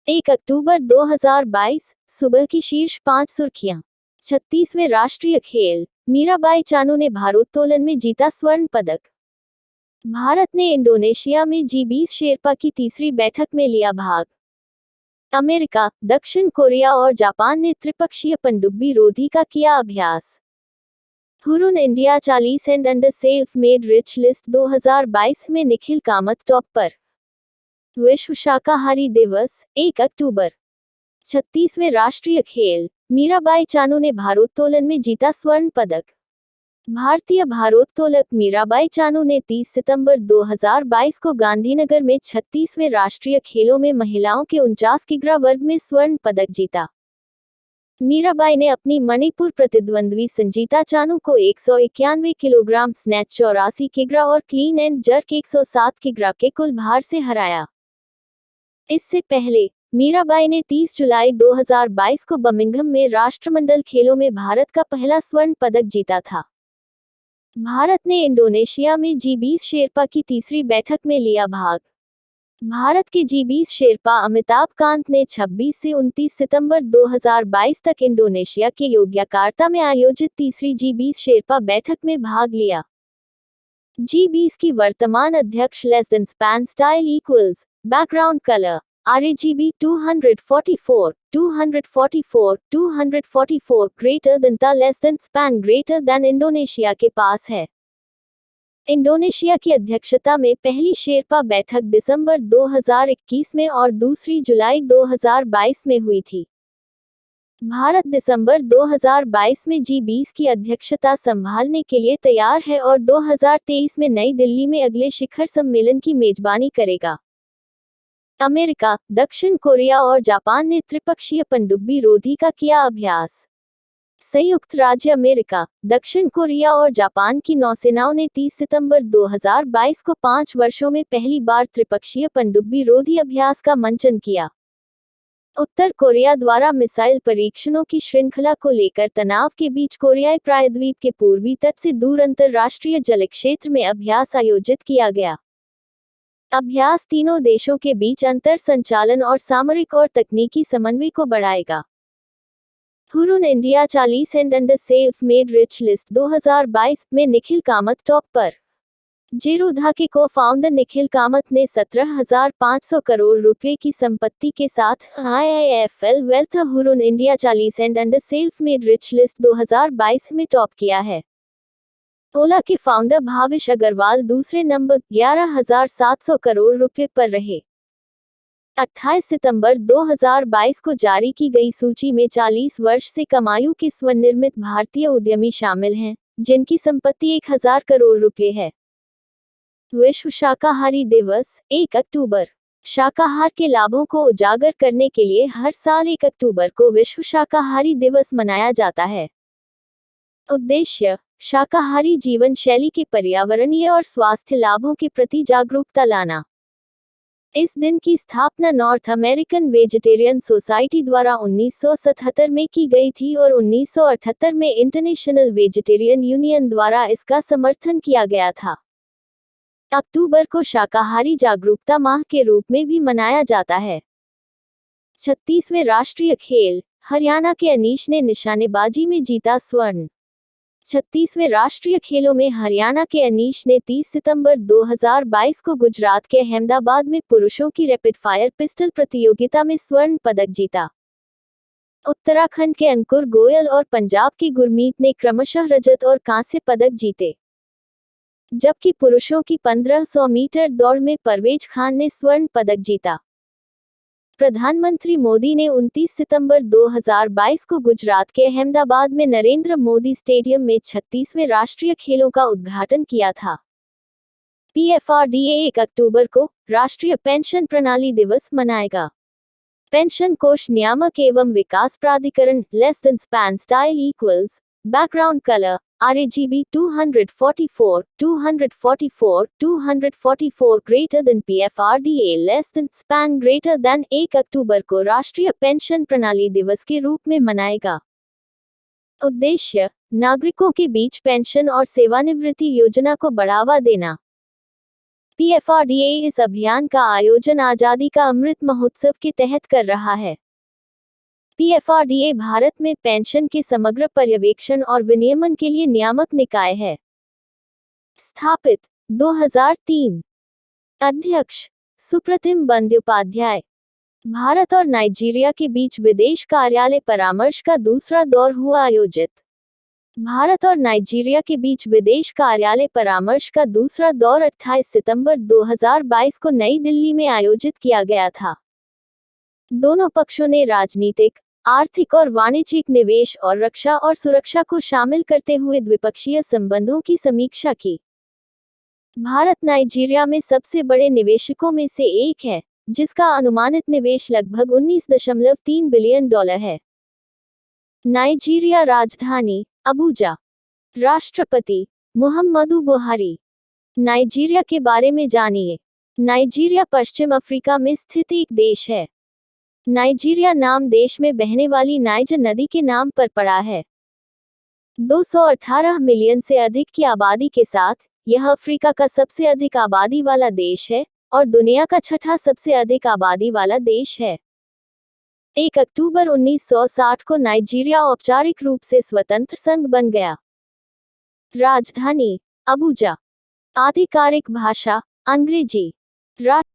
1 अक्टूबर 2022 सुबह की शीर्ष 5 सुर्खियां। 36वें राष्ट्रीय खेल, मीराबाई चानू ने भारोत्तोलन में जीता स्वर्ण पदक। भारत ने इंडोनेशिया में जी20 शेरपा की तीसरी बैठक में लिया भाग। अमेरिका, दक्षिण कोरिया और जापान ने त्रिपक्षीय पनडुब्बी रोधी का किया अभ्यास। Hurun India 40 and under self made rich list 2022 में निखिल कामत टॉप पर। विश्व शाकाहारी दिवस 1 अक्टूबर। 36वें राष्ट्रीय खेल, मीराबाई चानू ने भारोत्तोलन में जीता स्वर्ण पदक। भारतीय भारोत्तोलक मीराबाई चानू ने 30 सितंबर 2022 को गांधीनगर में 36वें राष्ट्रीय खेलों में महिलाओं के 49 किग्रा वर्ग में स्वर्ण पदक जीता। मीराबाई ने अपनी मणिपुर प्रतिद्वंद्वी संजीता चानू को 191 किलोग्राम स्नैच 84 किग्रा और क्लीन एंड जर्क 107 किग्रा के कुल भार से हराया। इससे पहले मीराबाई ने 30 जुलाई 2022 को बर्मिंघम में राष्ट्रमंडल खेलों में भारत का पहला स्वर्ण पदक जीता था। भारत ने इंडोनेशिया में जी20 शेरपा की तीसरी बैठक में लिया भाग। भारत के जी20 शेरपा अमिताभ कांत ने 26 से 29 सितंबर 2022 तक इंडोनेशिया के योग्याकार्ता में आयोजित तीसरी जी20 शेरपा बैठक में भाग लिया। जी20 की वर्तमान अध्यक्ष lesson span style equals background colour RGB 244 244 greater than ता less than span greater than Indonesia के पास है। इंडोनेशिया की अध्यक्षता में पहली शेरपा बैठक दिसंबर 2021 में और दूसरी जुलाई 2022 में हुई थी। भारत दिसंबर 2022 में जी20 की अध्यक्षता संभालने के लिए तैयार है और 2023 में नई दिल्ली में अगले शिखर सम्मेलन की मेजबानी करेगा। अमेरिका, दक्षिण कोरिया और जापान ने त्रिपक्षीय पनडुब्बी रोधी का किया अभ्यास। संयुक्त राज्य अमेरिका, दक्षिण कोरिया और जापान की नौसेनाओं ने 30 सितंबर 2022 को 5 वर्षों में पहली बार त्रिपक्षीय पनडुब्बी रोधी अभ्यास का मंचन किया। उत्तर कोरिया द्वारा मिसाइल परीक्षणों की श्रृंखला को लेकर तनाव के बीच कोरियाई प्रायद्वीप के पूर्वी तट से दूर अंतरराष्ट्रीय जलक्षेत्र में अभ्यास आयोजित किया गया। अभ्यास तीनों देशों के बीच अंतर संचालन और सामरिक और तकनीकी समन्वय को बढ़ाएगा। Hurun India 40 and under self made rich list 2022 में निखिल कामत टॉप पर। जेरोधा के को-फाउंडर निखिल कामत ने 17,500 करोड़ रुपए की संपत्ति के साथ IIFL wealth Hurun India 40 and under self made rich list 2022 में टॉप किया है। ओला के फाउंडर भाविश अग्रवाल दूसरे नंबर 11,700 करोड़ रुपए पर रहे। 28 सितंबर 2022 को जारी की गई सूची में 40 वर्ष से कम आयु के स्वनिर्मित भारतीय उद्यमी शामिल हैं, जिनकी संपत्ति 1,000 करोड़ रुपए है। विश्व शाकाहारी दिवस 1 अक्टूबर। शाकाहार के लाभों को उजागर करने के लिए हर साल 1 अक्टूबर को विश्व शाकाहारी दिवस मनाया जाता है। उद्देश्य, शाकाहारी जीवन शैली के पर्यावरणीय और स्वास्थ्य लाभों के प्रति जागरूकता लाना। इस दिन की स्थापना नॉर्थ अमेरिकन वेजिटेरियन सोसाइटी द्वारा 1977 में की गई थी और 1978 में इंटरनेशनल वेजिटेरियन यूनियन द्वारा इसका समर्थन किया गया था। अक्टूबर को शाकाहारी जागरूकता माह के रूप में भी मनाया जाता है। 36वें राष्ट्रीय खेल, हरियाणा के अनीश ने निशानेबाजी में जीता स्वर्ण। 36वें राष्ट्रीय खेलों में हरियाणा के अनीश ने 30 सितंबर 2022 को गुजरात के अहमदाबाद में पुरुषों की रैपिड फायर पिस्टल प्रतियोगिता में स्वर्ण पदक जीता। उत्तराखंड के अंकुर गोयल और पंजाब के गुरमीत ने क्रमशः रजत और कांस्य पदक जीते, जबकि पुरुषों की 1500 मीटर दौड़ में परवेज खान ने स्वर्ण पदक जीता। प्रधानमंत्री मोदी ने 29 सितंबर 2022 को गुजरात के अहमदाबाद में नरेंद्र मोदी स्टेडियम में 36वें राष्ट्रीय खेलों का उद्घाटन किया था। PFRDA 1 अक्टूबर को राष्ट्रीय पेंशन प्रणाली दिवस मनाएगा। पेंशन कोष नियामक एवं विकास प्राधिकरण less than span style equals background colour RGB 244 greater then PFRDA less than span greater then 1 अक्टूबर को राष्ट्रीय पेंशन प्रणाली दिवस के रूप में मनाएगा। उद्देश्य, नागरिकों के बीच पेंशन और सेवानिवृत्ति योजना को बढ़ावा देना। PFRDA इस अभियान का आयोजन आजादी का अमृत महोत्सव के तहत कर रहा है। PFRDA भारत में पेंशन के समग्र पर्यवेक्षण और विनियमन के लिए नियामक निकाय है। स्थापित 2003। अध्यक्ष सुप्रतिम बंद्योपाध्याय। भारत और नाइजीरिया के बीच विदेश कार्यालय परामर्श का दूसरा दौर हुआ आयोजित। भारत और नाइजीरिया के बीच विदेश कार्यालय परामर्श का दूसरा दौर 28 सितंबर 2022 को नई दिल्ली में आयोजित किया गया था। दोनों पक्षों ने राजनीतिक, आर्थिक और वाणिज्यिक निवेश और रक्षा और सुरक्षा को शामिल करते हुए द्विपक्षीय संबंधों की समीक्षा की। भारत नाइजीरिया में सबसे बड़े निवेशकों में से एक है, जिसका अनुमानित निवेश लगभग $19.3 बिलियन है। नाइजीरिया राजधानी अबुजा। राष्ट्रपति मुहम्मदु बुहारी। नाइजीरिया के बारे में जानिए। नाइजीरिया पश्चिम अफ्रीका में स्थित एक देश है। नाइजीरिया नाम देश में बहने वाली नाइजर नदी के नाम पर पड़ा है। 218 मिलियन से अधिक की आबादी के साथ यह अफ्रीका का सबसे अधिक आबादी वाला देश है और दुनिया का छठा सबसे अधिक आबादी वाला देश है। 1 अक्टूबर 1960 को नाइजीरिया औपचारिक रूप से स्वतंत्र संघ बन गया। राजधानी अबुजा। आधिकारिक भाषा अंग्रेजी।